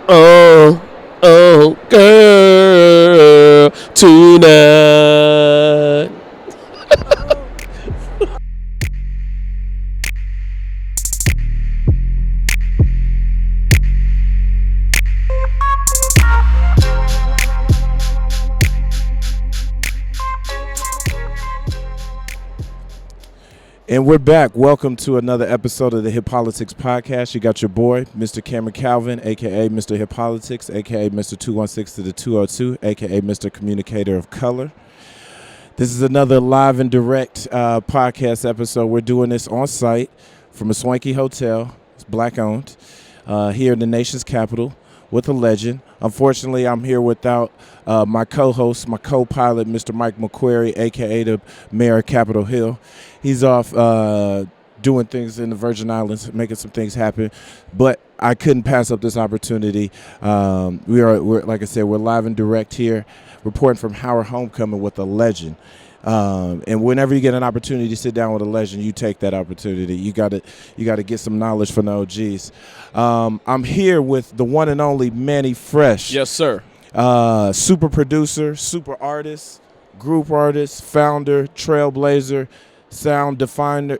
Oh, oh, girl, tonight. And we're back. Welcome to another episode of the Hip Politics Podcast. You got your boy, Mr. Cameron Calvin, a.k.a. Mr. Hip Politics, a.k.a. Mr. 216 to the 202, a.k.a. Mr. Communicator of Color. This is another live and direct podcast episode. We're doing this on site from a swanky hotel. It's black-owned, here in the nation's capital with a legend. Unfortunately, I'm here without my co-host, my co-pilot, Mr. Mike McQuarrie, a.k.a. the mayor of Capitol Hill. He's off doing things in the Virgin Islands, making some things happen. But I couldn't pass up this opportunity. We're like I said, we're live and direct here, reporting from Howard Homecoming with a legend. And whenever you get an opportunity to sit down with a legend, you take that opportunity. You got to get some knowledge from the OGs. I'm here with the one and only Mannie Fresh. Yes, sir. Super producer, super artist, group artist, founder, trailblazer, sound definer.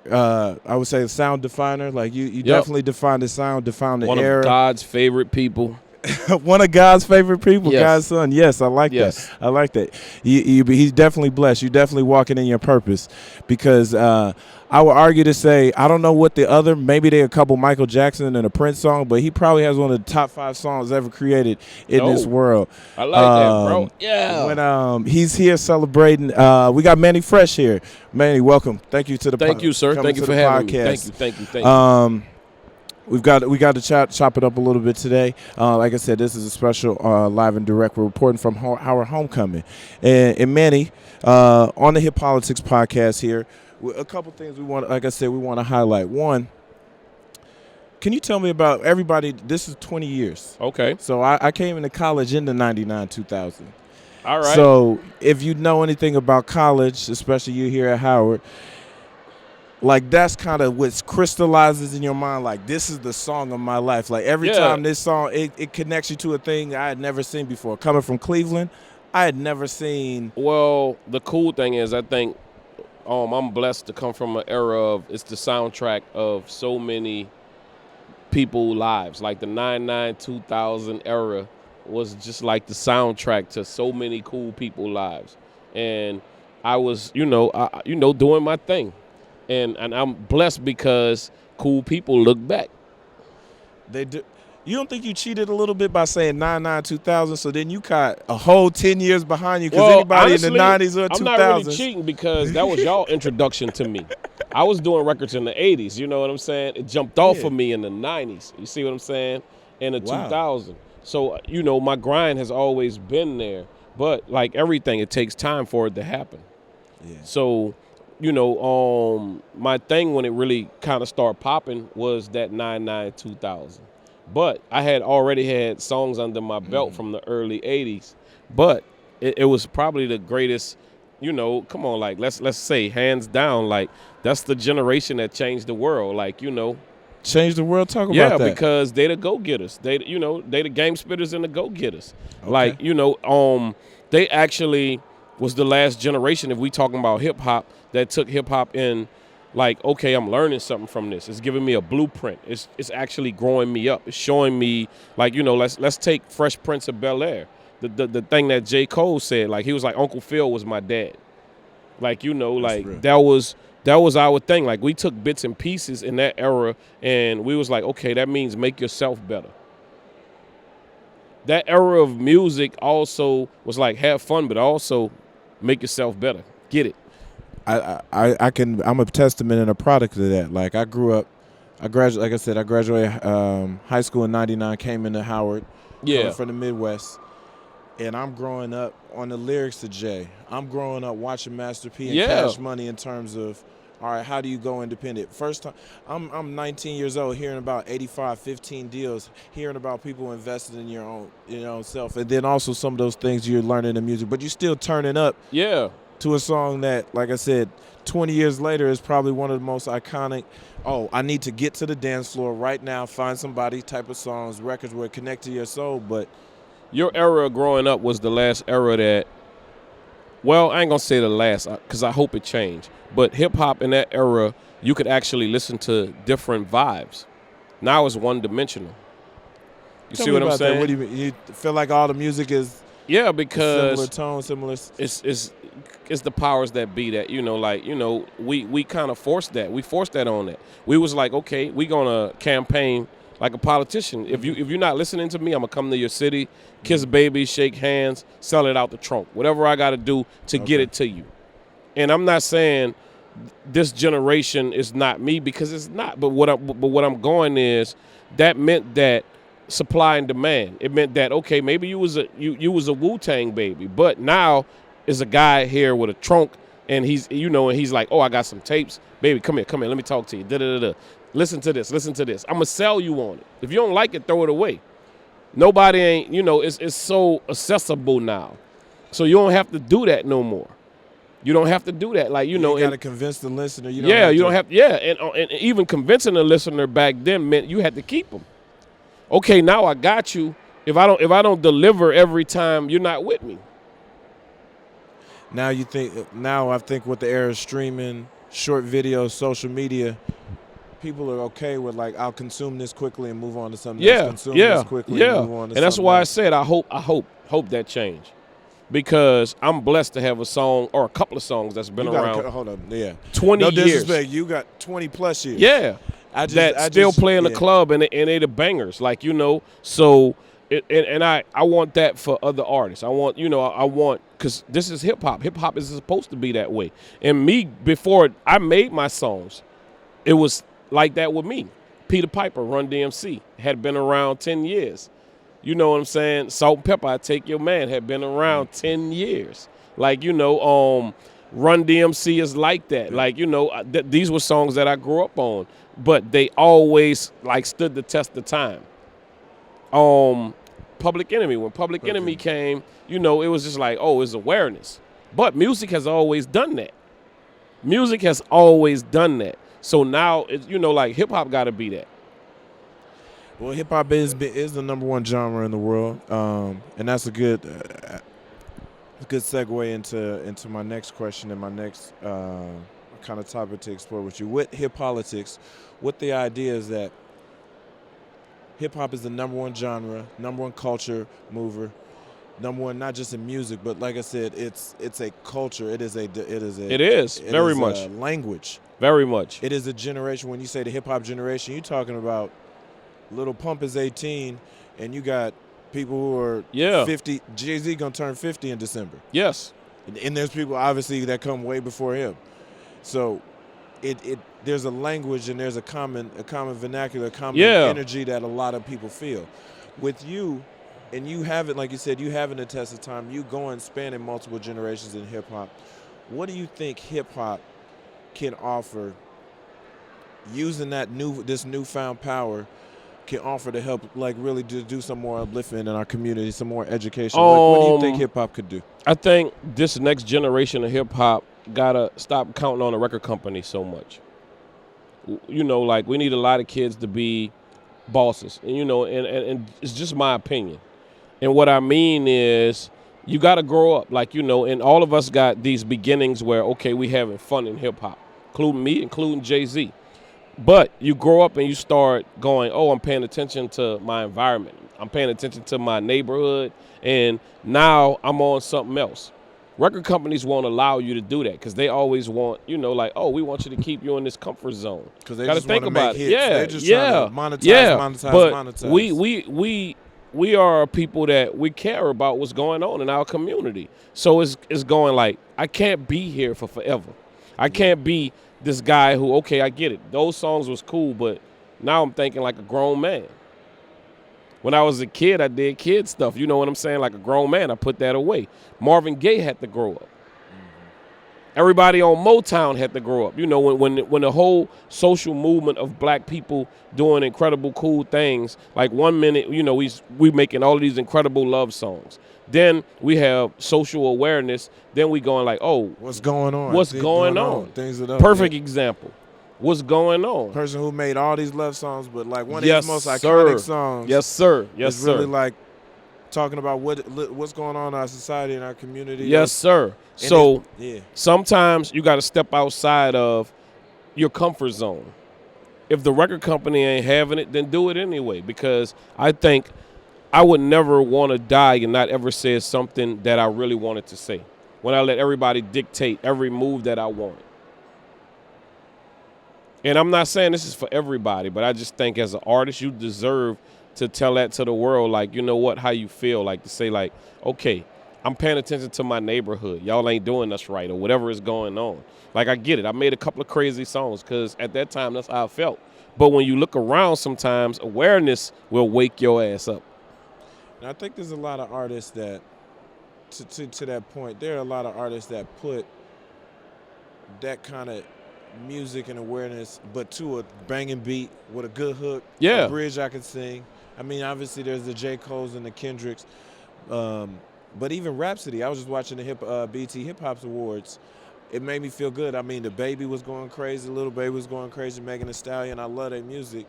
I would say sound definer. Like you definitely define the sound, define the era. One of God's favorite people. One of God's favorite people, Yes. God's son. Yes, I like Yes. that. I like that. He's definitely blessed. You're definitely walking in your purpose because I would argue to say, I don't know what the other, maybe they a couple Michael Jackson and a Prince song, but he probably has one of the top 5 songs ever created in this world. I like that, bro. Yeah. When he's here celebrating, we got Mannie Fresh here. Mannie, welcome. Thank you to the Thank you, sir. Thank you for having me. Thank you. We got to chop it up a little bit today. Like I said, this is a special live and direct. We're reporting from Howard Homecoming. And Mannie, on the Hip Politics Podcast here, a couple things we want, like I said, we want to highlight. One, can you tell me about everybody? This is 20 years. Okay. So I came into college in the 99, 2000. All right. So if you know anything about college, especially you here at Howard, like that's kind of what crystallizes in your mind, like this is the song of my life. Like every time this song, it connects you to a thing I had never seen before. Coming from Cleveland, I had never seen. Well, the cool thing is I think I'm blessed to come from an era of, it's the soundtrack of so many people's lives. Like the 99, 2000 era was just like the soundtrack to so many cool people's lives. And I was, doing my thing. And I'm blessed because cool people look back. They do. You don't think you cheated a little bit by saying 99, 2000, so then you caught a whole 10 years behind you? Because anybody honestly, in the 90s or 2000s. I'm not really cheating because that was y'all introduction to me. I was doing records in the 80s, you know what I'm saying? It jumped off of me in the 90s. You see what I'm saying? In the 2000s. So, my grind has always been there. But like everything, it takes time for it to happen. Yeah. So, my thing when it really kind of started popping was that 99, 2000. But I had already had songs under my belt from the early 80s. But it was probably the greatest, come on, like let's say hands down, like that's the generation that changed the world. Like, Changed the world? Talk about that. Yeah, because they the go-getters. They the game spitters and the go-getters. Okay. Like, they actually was the last generation, if we talking about hip-hop, that took hip-hop in. Like, okay, I'm learning something from this. It's giving me a blueprint. It's actually growing me up. It's showing me, like, let's take Fresh Prince of Bel-Air. The thing that J. Cole said, like, he was like, Uncle Phil was my dad. Like, like that was our thing. Like, we took bits and pieces in that era, and we was like, okay, that means make yourself better. That era of music also was like, have fun, but also make yourself better. Get it. I'm a testament and a product of that. Like I graduated high school in 99, came into Howard, coming from the Midwest, and I'm growing up on the lyrics to Jay. I'm growing up watching Master P and Cash Money in terms of, all right, how do you go independent? First time, I'm 19 years old, hearing about 85, 15 deals, hearing about people invested in your own self, and then also some of those things you're learning in music, but you're still turning up. Yeah. to a song that, like I said, 20 years later is probably one of the most iconic, I need to get to the dance floor right now, find somebody type of songs, records where it connect to your soul. But your era growing up was the last era that, well, I ain't going to say the last because I hope it changed. But hip-hop in that era, you could actually listen to different vibes. Now it's one-dimensional. You see what I'm saying? That. What do you mean? You feel like all the music is because similar tone, similar. It's the powers that be that, we kind of forced that. We forced that on that. We was like, okay, we gonna campaign like a politician. If you're not listening to me, I'm gonna come to your city, kiss babies, shake hands, sell it out the trunk. Whatever I gotta do to get it to you. And I'm not saying this generation is not me, because it's not. But what I'm going is that meant that supply and demand. It meant that, okay, maybe you was a Wu-Tang baby, but now is a guy here with a trunk, and he's like, oh, I got some tapes, baby, come here, let me talk to you. Da-da-da-da. Listen to this. I'm gonna sell you on it. If you don't like it, throw it away. Nobody ain't, it's so accessible now, so you don't have to do that no more. You don't have to do that, like you got to convince the listener. And even convincing the listener back then meant you had to keep them. Okay, now I got you. If I don't deliver every time, you're not with me. Now I think with the era of streaming, short videos, social media, people are okay with, like, I'll consume this quickly and move on to something else. Consume this quickly and move on to and that's something why else. I said I hope that change, because I'm blessed to have a song or a couple of songs that's been around. Hold on, 20 years. No disrespect, you got 20 plus years. Yeah, I still play in the club and they the bangers, like, so. I want that for other artists. I want, because this is hip hop. Hip hop is supposed to be that way. And me, before I made my songs, it was like that with me. Peter Piper, Run DMC, had been around 10 years. You know what I'm saying? Salt and Pepper, I Take Your Man, had been around 10 years. Like, Run DMC is like that. Like, these were songs that I grew up on, but they always, like, stood the test of time. Public Enemy. When Public Enemy came, it was just like, oh, it's awareness. But music has always done that. So now, it's, like, hip-hop got to be that. Well, hip-hop is the number one genre in the world, and that's a good segue into my next question and my next kind of topic to explore with you. With hip politics, what the idea is that hip-hop is the number one genre, number one culture mover, number one not just in music, but like I said, it's a culture. It is very much a language. Very much. It is a generation. When you say the hip-hop generation, you're talking about Lil Pump is 18, and you got people who are 50. Jay-Z gonna turn 50 in December. Yes. And there's people obviously that come way before him. So there's a language and there's a common vernacular, common energy that a lot of people feel. With you, and you have it, like you said, you having a test of time, you going spanning multiple generations in hip-hop. What do you think hip-hop can offer, using this newfound power, can offer to help, like, really do some more upliftment in our community, some more education? What do you think hip-hop could do? I think this next generation of hip-hop gotta stop counting on the record company so much. Like, we need a lot of kids to be bosses, and and it's just my opinion. And what I mean is, you gotta grow up, like, and all of us got these beginnings where, okay, we having fun in hip hop, including me, including Jay-Z. But you grow up and you start going, oh, I'm paying attention to my environment. I'm paying attention to my neighborhood, and now I'm on something else. Record companies won't allow you to do that because they always want, like, oh, we want you to keep you in this comfort zone. Because they just want to make hits. They're just trying to monetize. But we are people that we care about what's going on in our community. So it's going like, I can't be here for forever. I can't be this guy who, okay, I get it. Those songs was cool, but now I'm thinking like a grown man. When I was a kid, I did kid stuff. You know what I'm saying? Like a grown man, I put that away. Marvin Gaye had to grow up. Everybody on Motown had to grow up. You know, when the whole social movement of black people doing incredible, cool things, like 1 minute, you know, we making all of these incredible love songs. Then we have social awareness. Then we going like, oh, what's going on? What's going on? Things that Perfect example. What's going on? Person who made all these love songs, but like one of yes, his most sir. iconic songs. Yes, sir. Yes, is sir. really like talking about what's going on in our society and our community. Yes, sir. So sometimes you got to step outside of your comfort zone. If the record company ain't having it, then do it anyway, because I think I would never want to die and not ever say something that I really wanted to say when I let everybody dictate every move that I wanted. And I'm not saying this is for everybody, but I just think as an artist, you deserve to tell that to the world, like, you know what, how you feel, like to say like, okay, I'm paying attention to my neighborhood. Y'all ain't doing us right or whatever is going on. Like, I get it. I made a couple of crazy songs because at that time, that's how I felt. But when you look around sometimes, awareness will wake your ass up. And I think there's a lot of artists that, to that point, there are a lot of artists that put that kind of music and awareness, but to a banging beat with a good hook, a bridge I can sing. I mean, obviously there's the J. Cole's and the Kendricks, but even Rhapsody. I was just watching the BET Hip Hop Awards. It made me feel good. I mean, the Baby was going crazy, Little Baby was going crazy, Megan Thee Stallion. I love their music,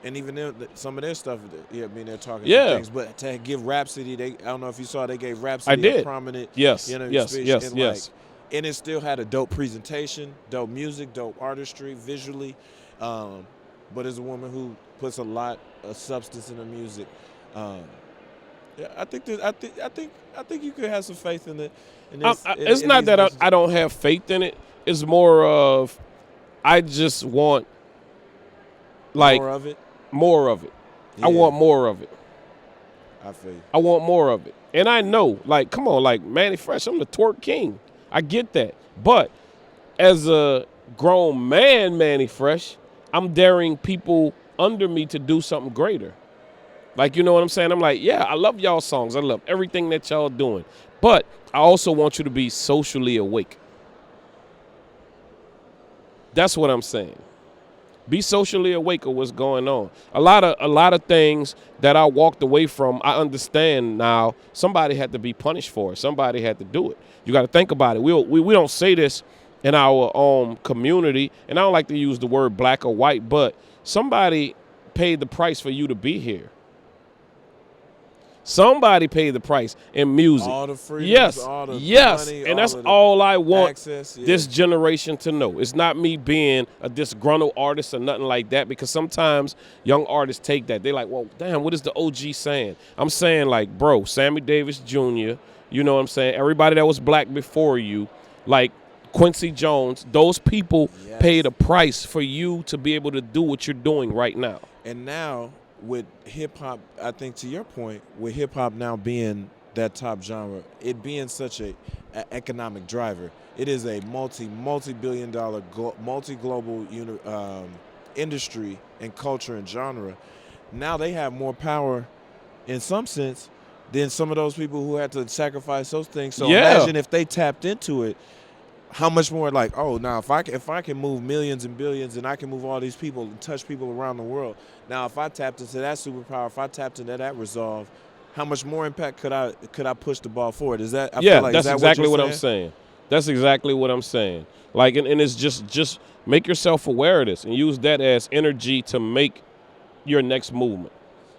and even some of their stuff. I mean, they're talking things. But to give Rhapsody, I don't know if you saw, they gave Rhapsody a prominent, yes, speech. And it still had a dope presentation, dope music, dope artistry, visually. But as a woman who puts a lot of substance in her music, I think you could have some faith in it. It's not that I don't have faith in it. It's more of I just want like more of it. Yeah. I want more of it. I feel you. I want more of it, and I know, like, come on, like Mannie Fresh, I'm the twerk king. I get that. But as a grown man, Mannie Fresh, I'm daring people under me to do something greater. Like, you know what I'm saying? I'm like, yeah, I love y'all songs. I love everything that y'all doing. But I also want you to be socially awake. That's what I'm saying. Be socially awake of what's going on. A lot of things that I walked away from, I understand now. Somebody had to be punished for it. Somebody had to do it. You got to think about it. We don't say this in our community, and I don't like to use the word black or white, but somebody paid the price for you to be here. Somebody paid the price in music. All the freedoms, all the money, and that's all I want this generation to know. It's not me being a disgruntled artist or nothing like that, because sometimes young artists take that. They're like, well, damn, what is the OG saying? I'm saying, like, bro, Sammy Davis Jr., you know what I'm saying? Everybody that was black before you, like Quincy Jones, those people paid a price for you to be able to do what you're doing right now. And now, with hip-hop, I think to your point, with hip-hop now being that top genre, it being such a economic driver, it is a multi-billion-dollar, multi-global industry and culture and genre. Now they have more power, in some sense, than some of those people who had to sacrifice those things. So imagine if they tapped into it, how much more, like, oh, now if I can move millions and billions and I can move all these people and touch people around the world, now if I tapped into that superpower, if I tapped into that resolve, how much more impact could I push the ball forward? Is that? I feel like, that's exactly what I'm saying. That's exactly what I'm saying. Like, and it's just make yourself aware of this and use that as energy to make your next movement.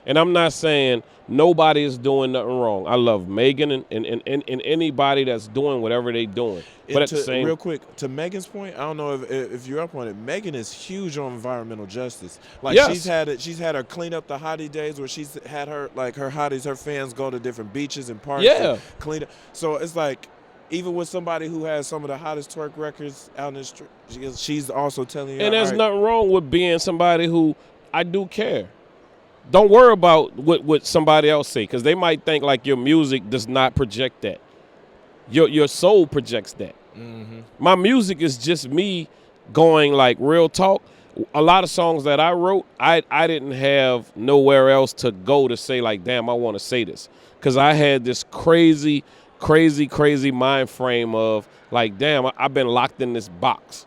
And I'm not saying nobody is doing nothing wrong. I love Megan and anybody that's doing whatever they doing. But real quick, to Megan's point, I don't know if you're up on it. Megan is huge on environmental justice. Like, she's had her clean up the hottie days where she's had her hotties, her fans go to different beaches and parks and clean up. So it's like, even with somebody who has some of the hottest twerk records out in the street, she's also telling you. And there's nothing wrong with being somebody who, I do care. Don't worry about what somebody else say, because they might think like your music does not project that. Your soul projects that. Mm-hmm. My music is just me going, like, real talk. A lot of songs that I wrote, I didn't have nowhere else to go to say, like, damn, I want to say this, because I had this crazy crazy mind frame of like, damn, I've been locked in this box.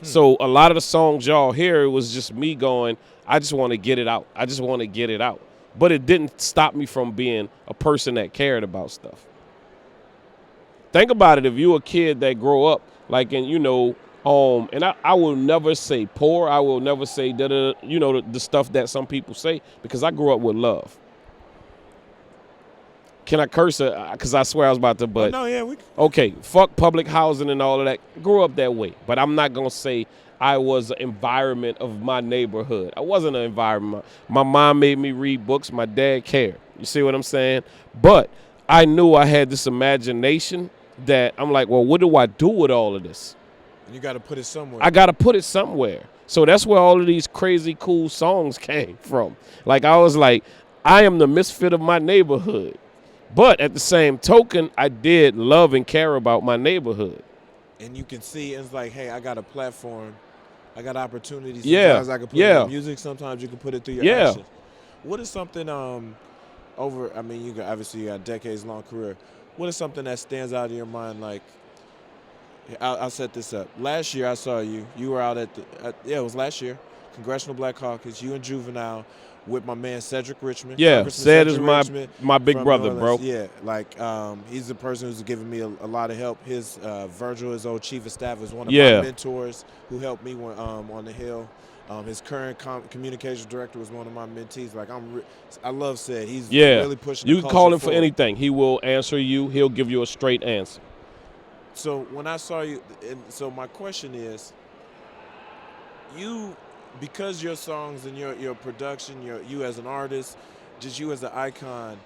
So a lot of the songs y'all hear, it was just me going, I just want to get it out. I just want to get it out. But it didn't stop me from being a person that cared about stuff. Think about it. If you a kid that grow up like in, and I will never say poor. I will never say the stuff that some people say, because I grew up with love. Can I curse? Because I swear I was about to, but no, yeah, okay, fuck public housing and all of that. Grew up that way, but I'm not gonna say I was an environment of my neighborhood. I wasn't an environment. My mom made me read books. My dad cared. You see what I'm saying? But I knew I had this imagination that I'm like, well, what do I do with all of this? And you got to put it somewhere. I got to put it somewhere. So that's where all of these crazy cool songs came from. Like, I was like, I am the misfit of my neighborhood. But at the same token, I did love and care about my neighborhood. And you can see, it's like, hey, I got a platform. I got opportunities. Yeah. Sometimes I can put it in music. Sometimes you can put it through your actions. What is something you got a decades-long career. What is something that stands out in your mind? Like, I'll set this up. Last year I saw you. You were out it was last year. Congressional Black Caucus, you and Juvenile with my man Cedric Richmond. Yeah, Ced is my big brother, bro. Yeah, like he's the person who's given me a lot of help. His Virgil, his old chief of staff, is one of my mentors who helped me when, on the Hill. His current communications director was one of my mentees. Like I love Ced. He's really pushing. You can call him for anything. He will answer you. He'll give you a straight answer. So when I saw you, so my question is, because your songs and your production, you as an artist, just you as an icon,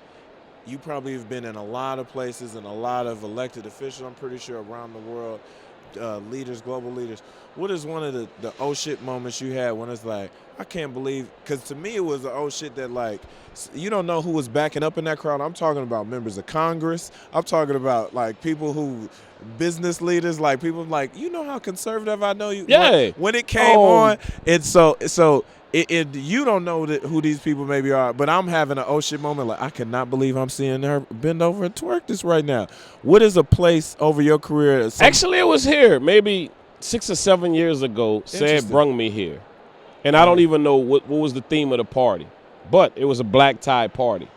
you probably have been in a lot of places and a lot of elected officials, I'm pretty sure, around the world, leaders, global leaders. What is one of the oh shit moments you had when it's like, I can't believe, because to me it was the oh shit that, like, you don't know who was backing up in that crowd. I'm talking about members of Congress. I'm talking about, like, people who, business leaders, like, people like, you know how conservative I know you. Yeah. When it came on, and so you don't know who these people maybe are, but I'm having an oh shit moment. Like, I cannot believe I'm seeing her bend over and twerk this right now. What is a place over your career? Actually, it was here maybe 6 or 7 years ago. Ced brung me here, and I don't even know what was the theme of the party, but it was a black tie party.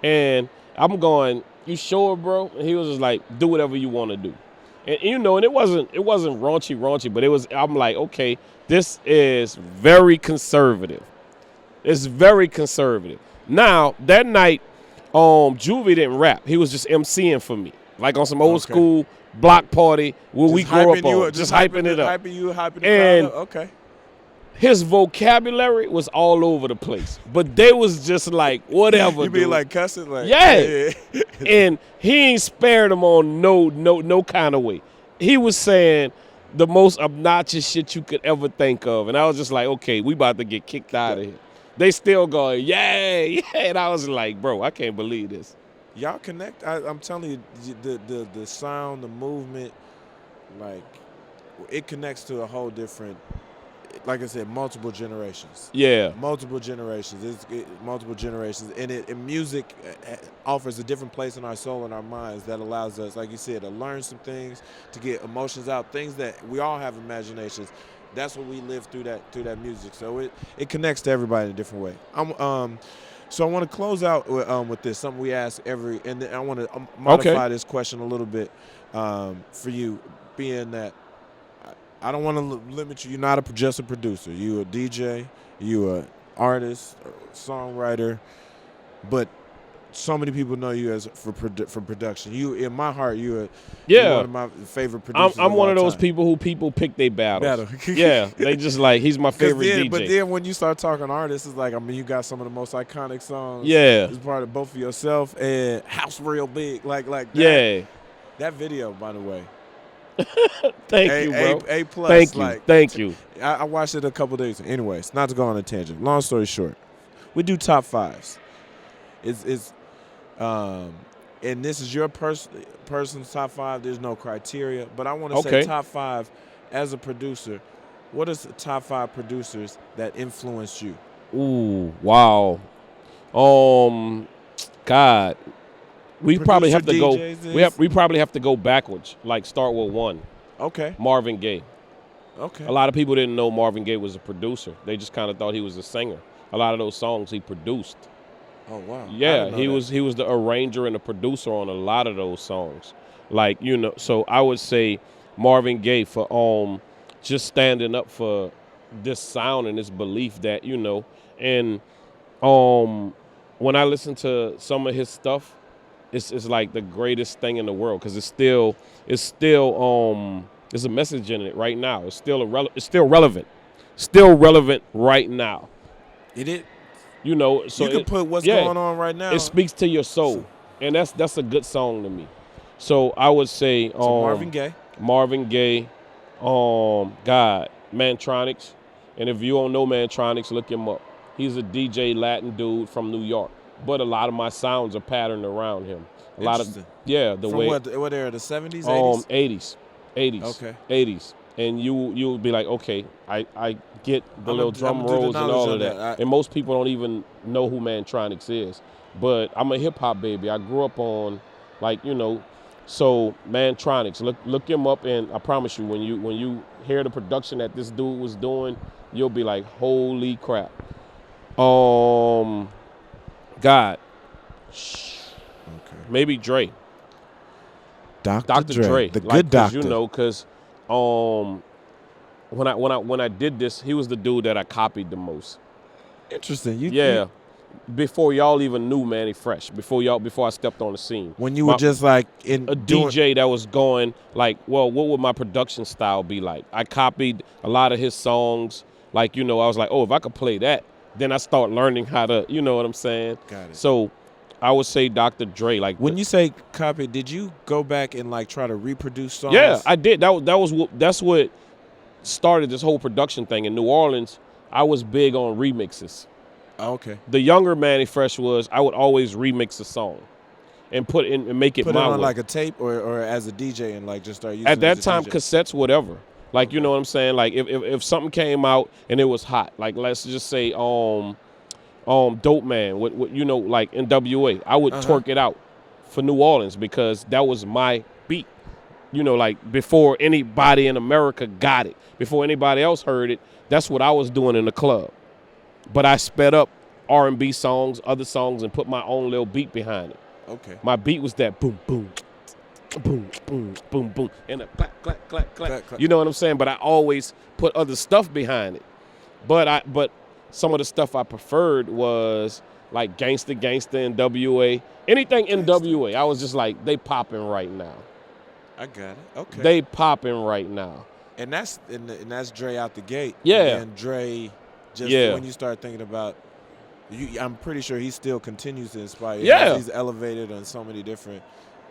And I'm going, you sure, bro? And he was just like, do whatever you want to do. And and it wasn't raunchy, but it was, I'm like, okay, this is very conservative. It's very conservative. Now, that night, Juvie didn't rap. He was just MCing for me. Like on some old school block party where we grew up on. Just hyping it up. Hyping the and crowd up. Okay. His vocabulary was all over the place, but they was just like, whatever. You mean like cussing? Like, yeah. And he ain't spared them on no kind of way. He was saying the most obnoxious shit you could ever think of, and I was just like, okay, we about to get kicked out of here. They still going, yeah, and I was like, bro, I can't believe this. Y'all connect. I'm telling you, the sound, the movement, like, it connects to a whole different. Like I said, multiple generations. Yeah. Multiple generations. Multiple generations. And music offers a different place in our soul and our minds that allows us, like you said, to learn some things, to get emotions out, things that we all have imaginations. That's what we live through that music. So it connects to everybody in a different way. So I want to close out with this, something we ask and then I want to modify this question a little bit for you, being that I don't want to limit you. You're not just a producer. You a DJ. You a artist, songwriter. But so many people know you as for production. You, in my heart, you're one of my favorite producers. I'm one of those people who people pick their battles. Yeah, they just like, he's my favorite DJ. But then when you start talking artists, it's like, I mean, you got some of the most iconic songs. Yeah, it's part of both of yourself and House Real Big, like that. Yeah, that video, by the way. Thank you, bro. A plus. Thank you. I watched it a couple days. Anyways, not to go on a tangent. Long story short, we do top fives. And this is your person's top five. There's no criteria, but I want to say top five as a producer. What is the top five producers that influenced you? Ooh, wow. God, We probably have to go. DJs We probably have to go backwards. Like start with one. Okay. Marvin Gaye. Okay. A lot of people didn't know Marvin Gaye was a producer. They just kind of thought he was a singer. A lot of those songs he produced. Oh wow. Yeah, he was the arranger and the producer on a lot of those songs. Like, you know, so I would say Marvin Gaye for just standing up for this sound and this belief that, you know, and when I listen to some of his stuff, it's like the greatest thing in the world because it's still there's a message in it right now. It's still relevant right now. It is. You know, so you can put what's going on right now. It speaks to your soul, and that's a good song to me. So I would say Marvin Gaye. Marvin Gaye, God, Mantronics, and if you don't know Mantronics, look him up. He's a DJ Latin dude from New York, but a lot of my sounds are patterned around him. A lot of what era? The 70s, 80s? 80s. Okay. 80s. And you'll be like, okay, I get the little drum rolls and all of that. And most people don't even know who Mantronics is. But I'm a hip hop baby. I grew up on, like, you know, so Mantronics. Look him up, and I promise you, when you hear the production that this dude was doing, you'll be like, holy crap. God. Okay. Maybe Dre. Dr. Dre. The like, good doctor. You know, because when I did this, he was the dude that I copied the most. Interesting. Before y'all even knew Mannie Fresh, before I stepped on the scene. When you were just like DJ that was going like, well, what would my production style be like? I copied a lot of his songs. Like, you know, I was like, oh, if I could play that, then I start learning how to, you know what I'm saying? Got it. So I would say Dr. Dre. Like, when you say copy, did you go back and like try to reproduce songs? Yeah, I did. That's what started this whole production thing in New Orleans. I was big on remixes. Oh, okay. The younger Mannie Fresh was I would always remix a song and put in and make it put my it on way. like a tape or as a DJ and like just start using at that it as time a DJ? cassettes, whatever. Like, you know what I'm saying? Like if something came out and it was hot, like let's just say Dope Man, with you know, like NWA, I would twerk it out for New Orleans because that was my beat. You know, like before anybody in America got it, before anybody else heard it, that's what I was doing in the club. But I sped up R&B songs, other songs, and put my own little beat behind it. Okay. My beat was that boom, boom, boom, boom, boom, boom, and a clap, clap, clap, clap. You know what I'm saying? But I always put other stuff behind it. But some of the stuff I preferred was like Gangsta, NWA. Anything NWA, I was just like, they popping right now. I got it. Okay. They popping right now. And that's Dre out the gate. Yeah. And Dre, just when you start thinking about, I'm pretty sure he still continues to inspire. Yeah. He's elevated on so many different,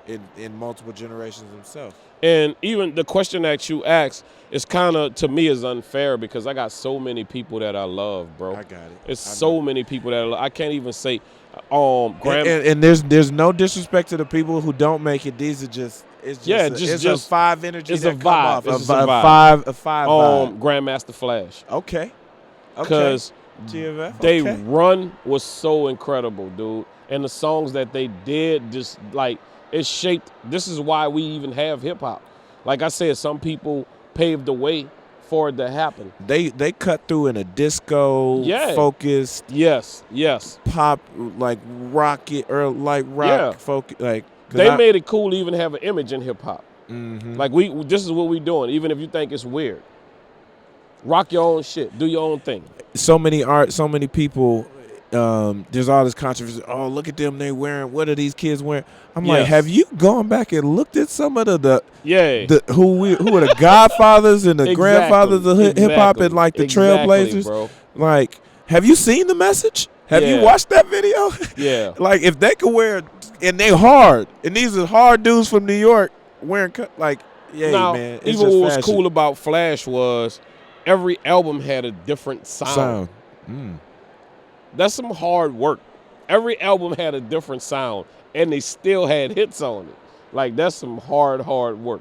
in multiple generations himself. And even the question that you asked is kind of, to me, is unfair because I got so many people that I love, bro. I got it. It's so many people that I love. I can't even say, and there's no disrespect to the people who don't make it. These are just, it's a five energy. It's that a vibe. Come off. It's a vibe. five vibe. Grandmaster Flash. Okay. Because GFF. they run was so incredible, dude. And the songs that they did, just like, it shaped. This is why we even have hip hop. Like I said, some people paved the way for it to happen. They cut through in a disco focused. Yes. Pop, like rocket or like rock focus. Like they made it cool to even have an image in hip hop. Mm-hmm. Like this is what we doing, even if you think it's weird. Rock your own shit, do your own thing. So many people. There's all this controversy. Oh, look at them! They wearing. What are these kids wearing? I'm like, have you gone back and looked at some of the who are the godfathers and the grandfathers of hip hop and like the trailblazers? Bro. Like, have you seen The Message? Have you watched that video? Yeah. Like, if they could wear, and they hard, and these are hard dudes from New York wearing man. It's even what was fashion. cool about Flash was every album had a different sound. That's some hard work. Every album had a different sound, and they still had hits on it. Like, that's some hard work.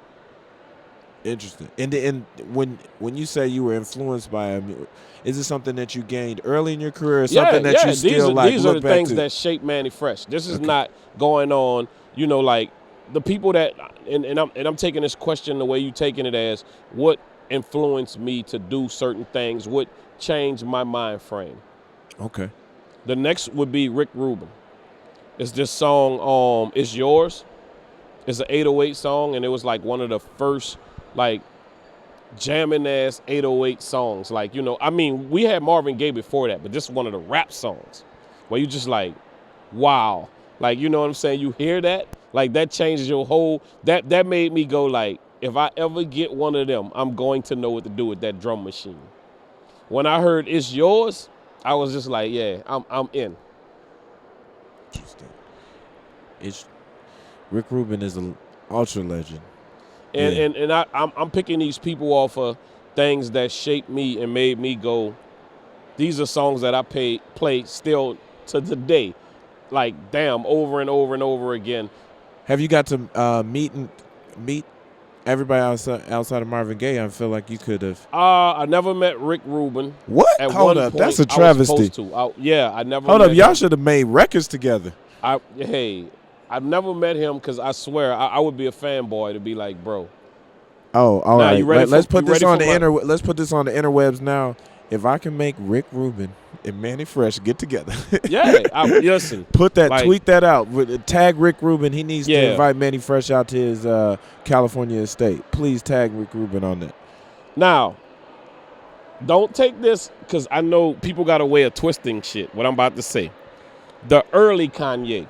Interesting. And when you say you were influenced by him, is it something that you gained early in your career, or something that you still these are the look back things to? that shape Mannie Fresh. This is not going on, like the people that and I'm taking this question the way you taking it as what influenced me to do certain things, what changed my mind frame. Okay. The next would be Rick Rubin. It's this song, It's Yours. It's an 808 song, and it was like one of the first like jamming ass 808 songs. Like, we had Marvin Gaye before that, but this is one of the rap songs where you just like, wow. Like, you know what I'm saying? You hear that? Like, that changes your whole, that made me go like, if I ever get one of them, I'm going to know what to do with that drum machine. When I heard It's Yours, I was just like, yeah, I'm in. Interesting. Rick Rubin is an ultra legend. And I'm picking these people off of things that shaped me and made me go, these are songs that I play still to today. Like, damn, over and over and over again. Have you got to meet everybody outside of Marvin Gaye? I feel like you could have. I never met Rick Rubin. What? Hold up, that's a travesty. I never. Hold up, y'all should have made records together. I've never met him because I swear I would be a fanboy to be like, bro. Oh, all right. Let's put this on the interwebs now. If I can make Rick Rubin and Mannie Fresh get together, listen. Put that, tweet that out. Tag Rick Rubin. He needs to invite Mannie Fresh out to his California estate. Please tag Rick Rubin on that. Now, don't take this because I know people got a way of twisting shit. What I'm about to say, the early Kanye.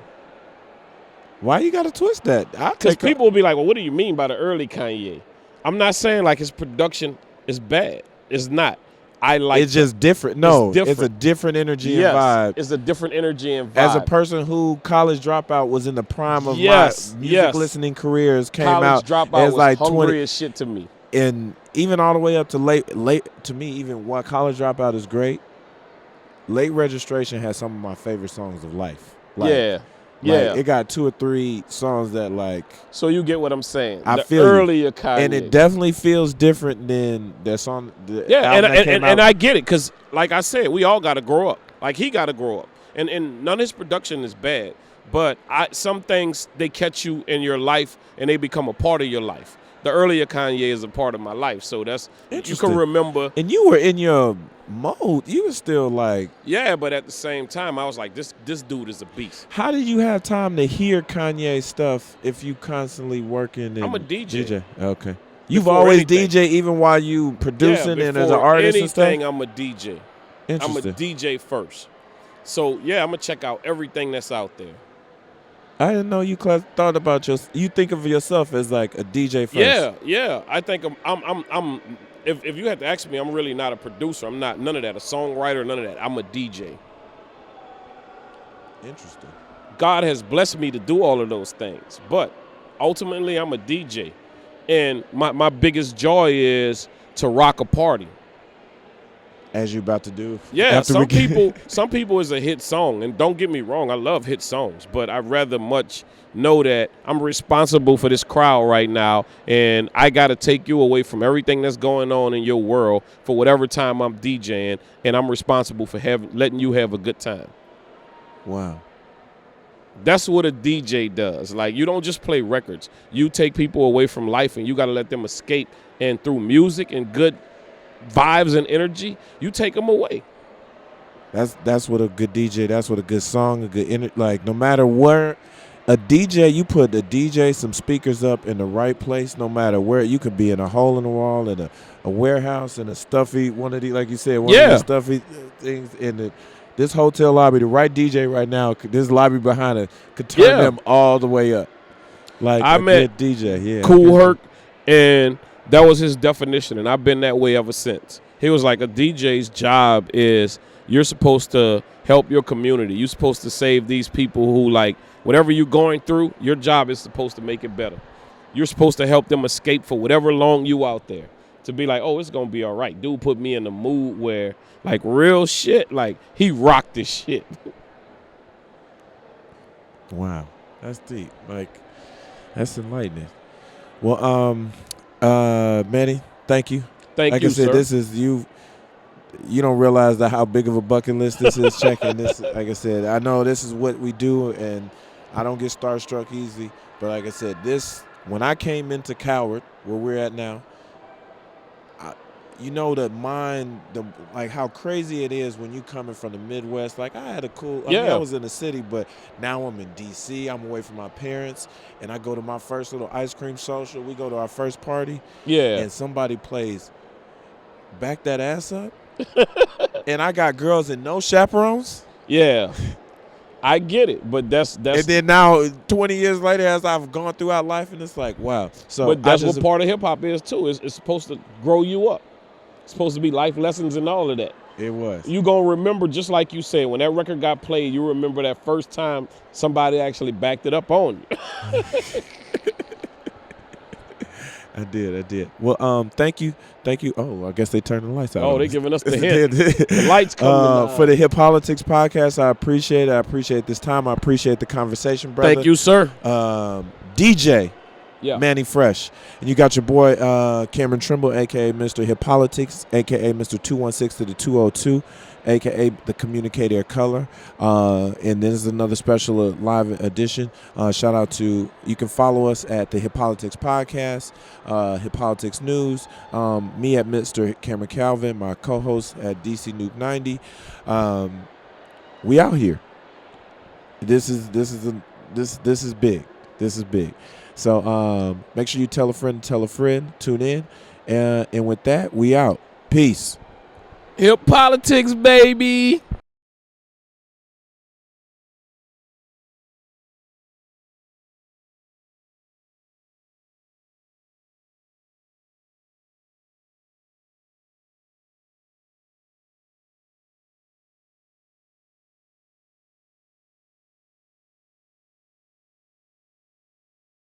Why you got to twist that? Because people will be like, well, what do you mean by the early Kanye? I'm not saying like his production is bad. It's not. It's just different. No, it's a different energy and vibe. It's a different energy and vibe. As a person who college dropout was in the prime of my music listening careers, came college out dropout as was like hungry 20 as shit to me. And even all the way up to late to me, even while college dropout is great, Late Registration has some of my favorite songs of life. It got 2 or 3 songs that like. So you get what I'm saying? I the feel earlier Kanye, and it definitely feels different than that song. And I get it because, like I said, we all got to grow up. Like he got to grow up, and none of his production is bad, but some things they catch you in your life and they become a part of your life. The earlier Kanye is a part of my life, so that's you can remember. And you were in your mode. You were still like, but at the same time, I was like, this dude is a beast. How did you have time to hear Kanye stuff if you constantly working? I'm a DJ. Okay, you've always DJ even while you producing and as an artist and stuff. I'm a DJ. I'm a DJ first. So I'm gonna check out everything that's out there. I didn't know you thought about you think of yourself as like a DJ first. Yeah. I think I'm if you had to ask me, I'm really not a producer. I'm not none of that, a songwriter, none of that. I'm a DJ. Interesting. God has blessed me to do all of those things, but ultimately I'm a DJ. And my biggest joy is to rock a party. As you about to do. Yeah, some people is a hit song, and don't get me wrong, I love hit songs, but I'd rather much know that I'm responsible for this crowd right now, and I got to take you away from everything that's going on in your world for whatever time I'm DJing, and I'm responsible for letting you have a good time. Wow. That's what a DJ does. Like, you don't just play records. You take people away from life, and you got to let them escape, and through music and good vibes and energy, you take them away. That's what a good DJ. That's what a good song, a good like. No matter where a DJ, you put the DJ some speakers up in the right place. No matter where, you could be in a hole in the wall, in a warehouse, in a stuffy one of the, like you said, one of the stuffy things in this hotel lobby. The right DJ right now, this lobby behind it could turn them all the way up. Like I met good DJ, Cool Herc, and that was his definition, and I've been that way ever since. He was like, a DJ's job is you're supposed to help your community. You're supposed to save these people who, like, whatever you're going through, your job is supposed to make it better. You're supposed to help them escape for whatever long you out there. To be like, oh, it's going to be all right. Dude put me in the mood where, like, real shit, like, he rocked this shit. Wow. That's deep. Like, that's enlightening. Well, Manny, thank you. Thank like you, I said, sir. this is you. You don't realize how big of a bucket list this is. Checking this. Like I said, I know this is what we do, and I don't get starstruck easy. But like I said, when I came into Coward, where we're at now, like how crazy it is when you coming from the Midwest. Like I had a cool. I mean, I was in the city, but now I'm in D.C. I'm away from my parents, and I go to my first little ice cream social. We go to our first party, and somebody plays "Back That Ass Up," and I got girls and no chaperones. Yeah. I get it, but that's and then now 20 years later, as I've gone throughout life, and it's like, wow. So but that's what part of hip hop is too. It's supposed to grow you up. It's supposed to be life lessons and all of that. It was. You gonna remember, just like you said, when that record got played, you remember that first time somebody actually backed it up on you. I did. Well, thank you. Oh, I guess they turned the lights out. Oh, they giving us the hint. The lights coming for the Hip Politics podcast. I appreciate it. I appreciate this time. I appreciate the conversation, brother. Thank you, sir. DJ Mannie Fresh. And you got your boy Cameron Trimble, a.k.a. Mr. Hip Politics, a.k.a. Mr. 216 to the 202, a.k.a. the Communicator of Color. And this is another special live edition. Shout out to, you can follow us at the Hip Politics Podcast, Hip Politics News, me at Mr. Cameron Calvin, my co-host at DC Noob 90. We out here. This is big. This is big. So make sure you tell a friend, tune in. And with that, we out. Peace. Hip Politics, baby.